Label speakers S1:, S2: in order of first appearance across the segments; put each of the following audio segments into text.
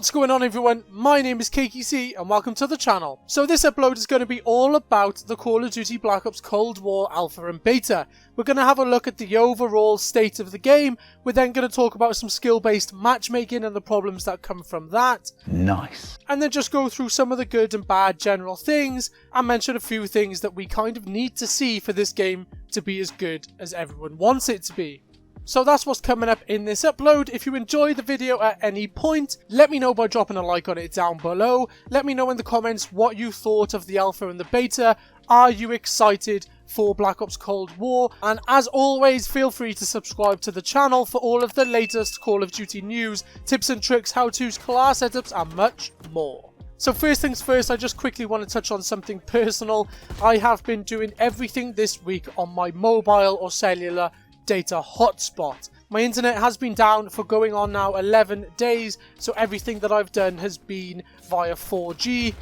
S1: What's going on everyone, my name is CakeyC and welcome to the channel. So this upload is going to be all about the Call of Duty Black Ops Cold War Alpha and Beta. We're going to have a look at the overall state of the game, we're then going to talk about some skill-based matchmaking and the problems that come from that.
S2: Nice.
S1: And then just go through some of the good and bad general things, and mention a few things that we kind of need to see for this game to be as good as everyone wants it to be. So that's what's coming up in this upload. If you enjoyed the video at any point, let me know by dropping a like on it down below. Let me know in the comments what you thought of the alpha and the beta. Are you excited for Black Ops Cold War? And as always, feel free to subscribe to the channel for all of the latest Call of Duty news, tips and tricks, how-tos, class setups, and much more. So first things first, I just quickly want to touch on something personal. I have been doing everything this week on my mobile or cellular data hotspot. My internet has been down for going on now 11 days, so everything that I've done has been via 4G,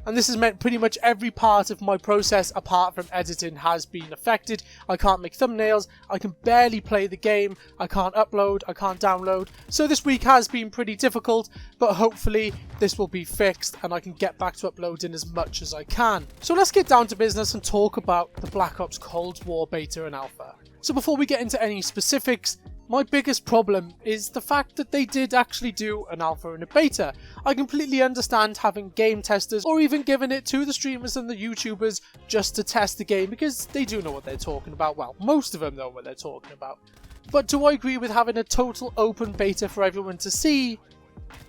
S1: and this has meant pretty much every part of my process apart from editing has been affected. I can't make thumbnails, I can barely play the game, I can't upload, I can't download, so this week has been pretty difficult, but hopefully this will be fixed and I can get back to uploading as much as I can. So let's get down to business and talk about the Black Ops Cold War Beta and Alpha. So before we get into any specifics, my biggest problem is the fact that they did actually do an alpha and a beta. I completely understand having game testers or even giving it to the streamers and the YouTubers just to test the game because they do know what they're talking about. Well, most of them know what they're talking about. But do I agree with having a total open beta for everyone to see?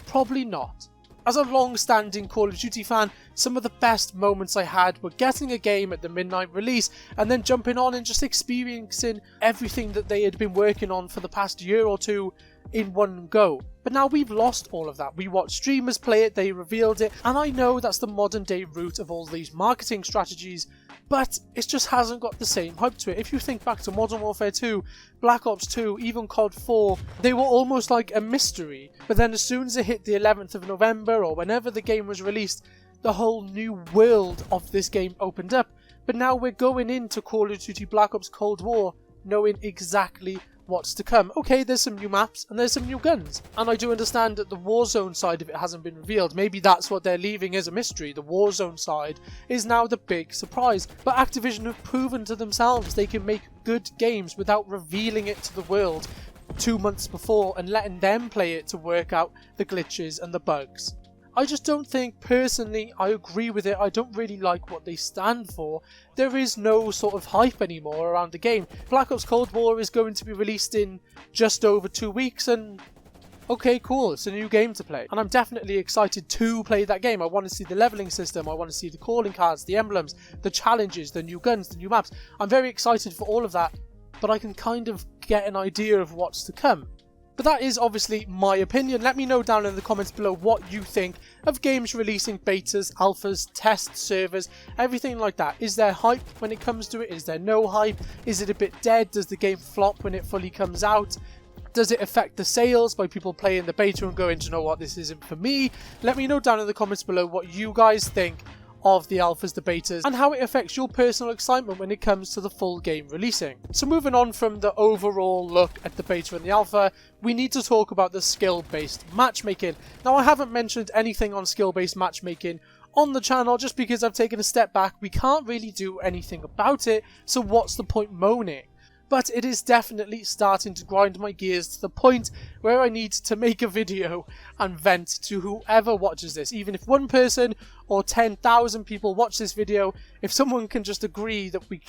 S1: Probably not. As a long-standing Call of Duty fan, some of the best moments I had were getting a game at the midnight release and then jumping on and just experiencing everything that they had been working on for the past year or two in one go. But now we've lost all of that. We watched streamers play it, they revealed it, and I know that's the modern day route of all these marketing strategies, but it just hasn't got the same hype to it. If you think back to Modern Warfare 2, Black Ops 2, even COD 4, they were almost like a mystery. But then as soon as it hit the 11th of November or whenever the game was released, the whole new world of this game opened up. But now we're going into Call of Duty Black Ops Cold War knowing exactly what's to come. Okay, there's some new maps and there's some new guns. And I do understand that the Warzone side of it hasn't been revealed. Maybe that's what they're leaving as a mystery. The Warzone side is now the big surprise. But Activision have proven to themselves they can make good games without revealing it to the world 2 months before and letting them play it to work out the glitches and the bugs. I just don't think, personally, I agree with it. I don't really like what they stand for. There is no sort of hype anymore around the game. Black Ops Cold War is going to be released in just over 2 weeks and okay, cool, it's a new game to play. And I'm definitely excited to play that game. I want to see the leveling system, I want to see the calling cards, the emblems, the challenges, the new guns, the new maps. I'm very excited for all of that, but I can kind of get an idea of what's to come. But that is obviously my opinion. Let me know down in the comments below what you think of games releasing betas, alphas, test servers, everything like that. Is there hype when it comes to it? Is there no hype? Is it a bit dead? Does the game flop when it fully comes out? Does it affect the sales by people playing the beta and going, do you know what, this isn't for me? Let me know down in the comments below what you guys think of the alphas, the betas, and how it affects your personal excitement when it comes to the full game releasing. So moving on from the overall look at the beta and the alpha, we need to talk about the skill-based matchmaking. Now I haven't mentioned anything on skill-based matchmaking on the channel just because I've taken a step back. We can't really do anything about it, so what's the point moaning? But it is definitely starting to grind my gears to the point where I need to make a video and vent to whoever watches this. Even if one person or 10,000 people watch this video, if someone can just agree that we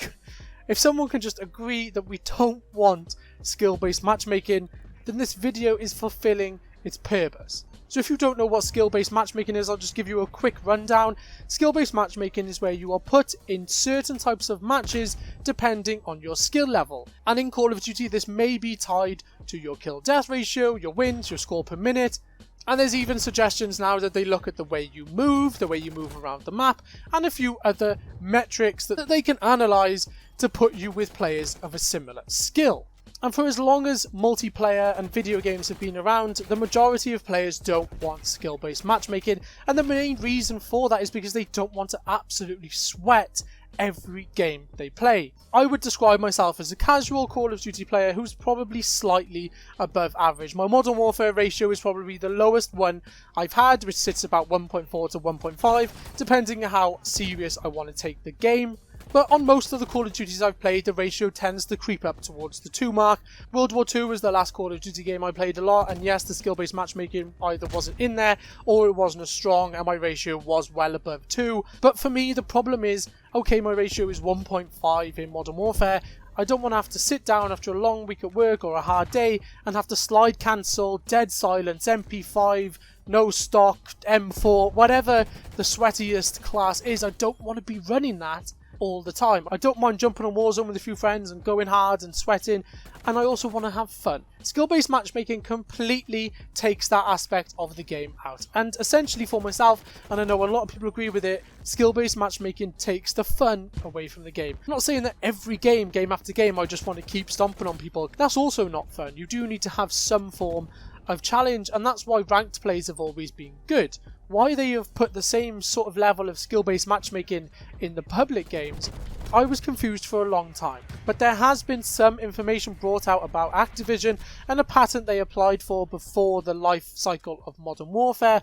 S1: don't want skill-based matchmaking, then this video is fulfilling its purpose. So if you don't know what skill-based matchmaking is, I'll just give you a quick rundown. Skill-based matchmaking is where you are put in certain types of matches depending on your skill level. And in Call of Duty, this may be tied to your kill-death ratio, your wins, your score per minute. And there's even suggestions now that they look at the way you move around the map, and a few other metrics that they can analyse to put you with players of a similar skill. And for as long as multiplayer and video games have been around, the majority of players don't want skill-based matchmaking, and the main reason for that is because they don't want to absolutely sweat every game they play. I would describe myself as a casual Call of Duty player who's probably slightly above average. My Modern Warfare ratio is probably the lowest one I've had, which sits about 1.4 to 1.5, depending on how serious I want to take the game. But on most of the Call of Duties I've played, the ratio tends to creep up towards the 2 mark. World War II was the last Call of Duty game I played a lot, and yes, the skill-based matchmaking either wasn't in there, or it wasn't as strong, and my ratio was well above 2. But for me, the problem is, okay, my ratio is 1.5 in Modern Warfare. I don't want to have to sit down after a long week at work or a hard day and have to slide cancel, dead silence, MP5, no stock, M4, whatever the sweatiest class is. I don't want to be running that all the time. I don't mind jumping on Warzone with a few friends and going hard and sweating, and I also want to have fun. Skill-based matchmaking completely takes that aspect of the game out, and essentially for myself, and I know a lot of people agree with it, skill-based matchmaking takes the fun away from the game. I'm not saying that every game after game, I just want to keep stomping on people. That's also not fun. You do need to have some form of challenge, and that's why ranked plays have always been good. Why they have put the same sort of level of skill-based matchmaking in the public games, I was confused for a long time. But there has been some information brought out about Activision and a patent they applied for before the life cycle of Modern Warfare,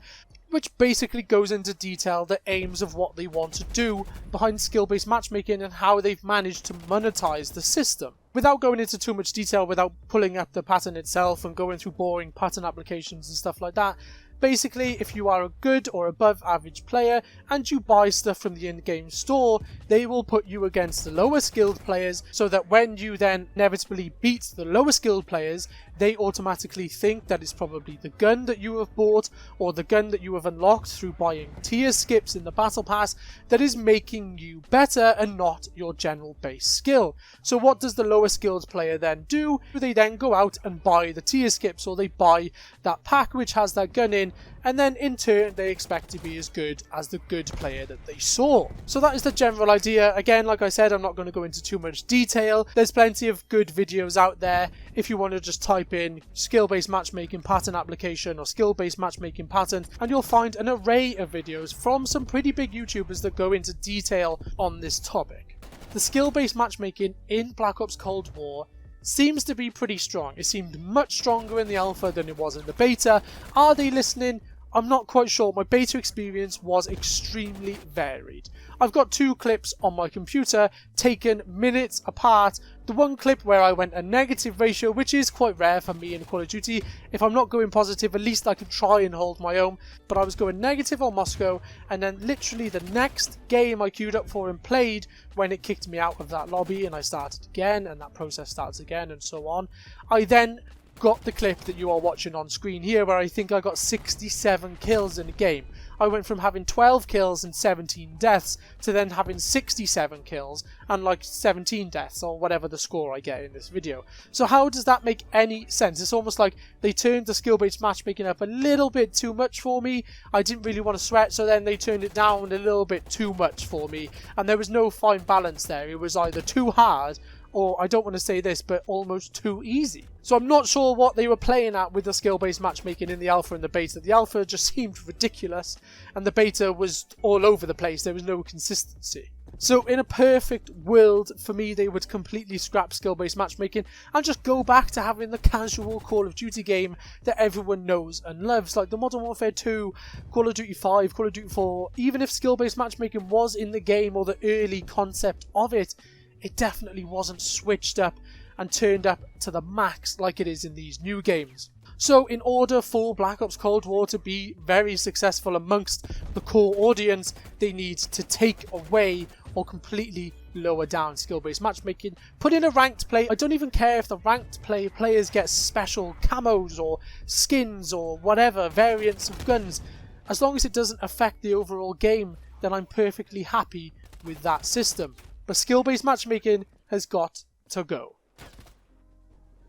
S1: which basically goes into detail the aims of what they want to do behind skill-based matchmaking and how they've managed to monetize the system. Without going into too much detail, without pulling up the patent itself and going through boring patent applications and stuff like that, basically, if you are a good or above average player and you buy stuff from the in-game store, they will put you against the lower skilled players so that when you then inevitably beat the lower skilled players, they automatically think that it's probably the gun that you have bought or the gun that you have unlocked through buying tier skips in the battle pass that is making you better and not your general base skill. So what does the lower skilled player then do? They then go out and buy the tier skips, or they buy that pack which has that gun in, and then in turn they expect to be as good as the good player that they saw. So that is the general idea. Again, like I said, I'm not going to go into too much detail. There's plenty of good videos out there if you want to just type in skill-based matchmaking patent application or skill-based matchmaking patent, and you'll find an array of videos from some pretty big YouTubers that go into detail on this topic. The skill-based matchmaking in Black Ops Cold War seems to be pretty strong. It seemed much stronger in the alpha than it was in the beta. Are they listening? I'm not quite sure. My beta experience was extremely varied. I've got 2 clips on my computer taken minutes apart. The one clip where I went a negative ratio, which is quite rare for me in Call of Duty. If I'm not going positive, at least I can try and hold my own. But I was going negative on Moscow, and then literally the next game I queued up for and played when it kicked me out of that lobby and I started again, and that process starts again and so on. I then got the clip that you are watching on screen here where I think I got 67 kills in a game. I went from having 12 kills and 17 deaths to then having 67 kills and like 17 deaths, or whatever the score I get in this video. So how does that make any sense? It's almost like they turned the skill-based matchmaking up a little bit too much for me. I didn't really want to sweat, so then they turned it down a little bit too much for me, and there was no fine balance there. It was either too hard, or I don't want to say this, but almost too easy. So I'm not sure what they were playing at with the skill-based matchmaking in the alpha and the beta. The alpha just seemed ridiculous, and the beta was all over the place. There was no consistency. So in a perfect world, for me, they would completely scrap skill-based matchmaking and just go back to having the casual Call of Duty game that everyone knows and loves, like the Modern Warfare 2, Call of Duty 5, Call of Duty 4. Even if skill-based matchmaking was in the game, or the early concept of it, it definitely wasn't switched up and turned up to the max like it is in these new games. So in order for Black Ops Cold War to be very successful amongst the core audience, they need to take away or completely lower down skill-based matchmaking. Put in a ranked play. I don't even care if the ranked players get special camos or skins or whatever, variants of guns. As long as it doesn't affect the overall game, then I'm perfectly happy with that system. But skill-based matchmaking has got to go.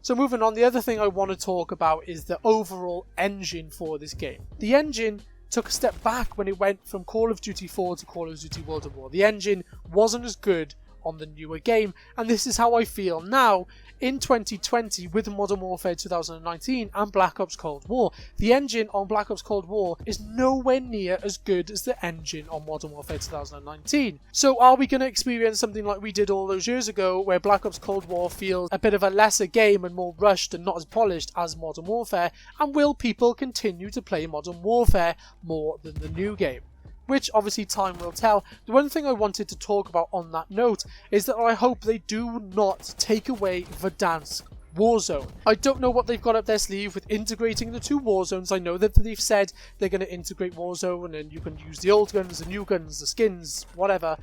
S1: So moving on, the other thing I want to talk about is the overall engine for this game. The engine took a step back when it went from Call of Duty 4 to Call of Duty World at War. The engine wasn't as good on the newer game, and this is how I feel now in 2020 with Modern Warfare 2019 and Black Ops Cold War. The engine on Black Ops Cold War is nowhere near as good as the engine on Modern Warfare 2019. So are we going to experience something like we did all those years ago, where Black Ops Cold War feels a bit of a lesser game and more rushed and not as polished as Modern Warfare, and will people continue to play Modern Warfare more than the new game? Which obviously time will tell. The one thing I wanted to talk about on that note is that I hope they do not take away Verdansk Warzone. I don't know what they've got up their sleeve with integrating the two war zones. I know that they've said they're going to integrate Warzone and you can use the old guns, the new guns, the skins, whatever,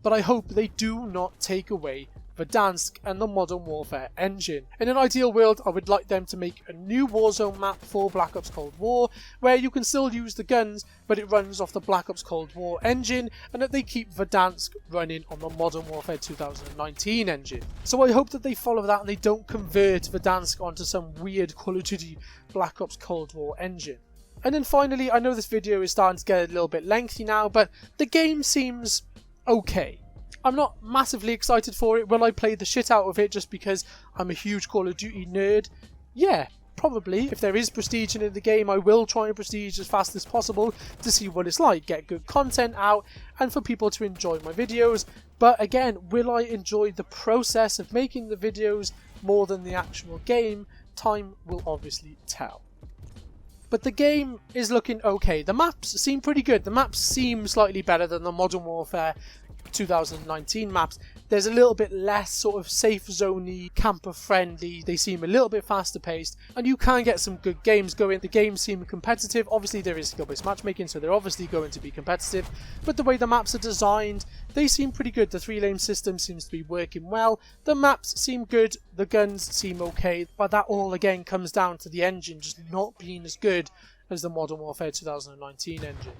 S1: but I hope they do not take away Verdansk and the Modern Warfare engine. In an ideal world, I would like them to make a new Warzone map for Black Ops Cold War, where you can still use the guns, but it runs off the Black Ops Cold War engine, and that they keep Verdansk running on the Modern Warfare 2019 engine. So I hope that they follow that and they don't convert Verdansk onto some weird Call of Duty Black Ops Cold War engine. And then finally, I know this video is starting to get a little bit lengthy now, but the game seems okay. I'm not massively excited for it. Will I play the shit out of it just because I'm a huge Call of Duty nerd? Yeah, probably. If there is prestige in the game, I will try and prestige as fast as possible to see what it's like, get good content out, and for people to enjoy my videos. But again, will I enjoy the process of making the videos more than the actual game? Time will obviously tell. But the game is looking okay. The maps seem pretty good. The maps seem slightly better than the Modern Warfare 2019 maps. There's a little bit less sort of safe zoney, camper friendly. They seem a little bit faster paced, and you can get some good games going. The games seem competitive. Obviously there is skill-based matchmaking, so they're obviously going to be competitive, but the way the maps are designed, they seem pretty good. The 3-lane system seems to be working well. The maps seem good. The guns seem okay, but that all again comes down to the engine just not being as good as the Modern Warfare 2019 engine.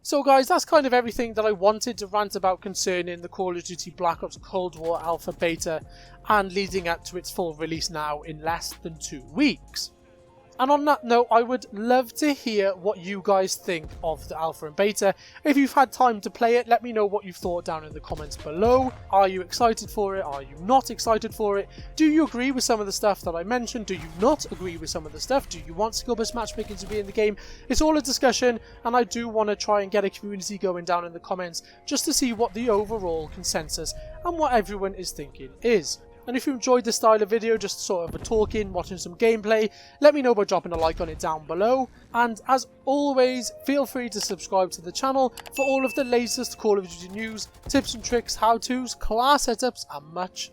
S1: So guys, that's kind of everything that I wanted to rant about concerning the Call of Duty Black Ops Cold War Alpha Beta and leading up to its full release now in less than 2 weeks. And on that note, I would love to hear what you guys think of the Alpha and Beta. If you've had time to play it, let me know what you thought down in the comments below. Are you excited for it? Are you not excited for it? Do you agree with some of the stuff that I mentioned? Do you not agree with some of the stuff? Do you want skill-based matchmaking to be in the game? It's all a discussion, and I do want to try and get a community going down in the comments just to see what the overall consensus and what everyone is thinking is. And if you enjoyed this style of video, just sort of a talking, watching some gameplay, let me know by dropping a like on it down below. And as always, feel free to subscribe to the channel for all of the latest Call of Duty news, tips and tricks, how-tos, class setups, and much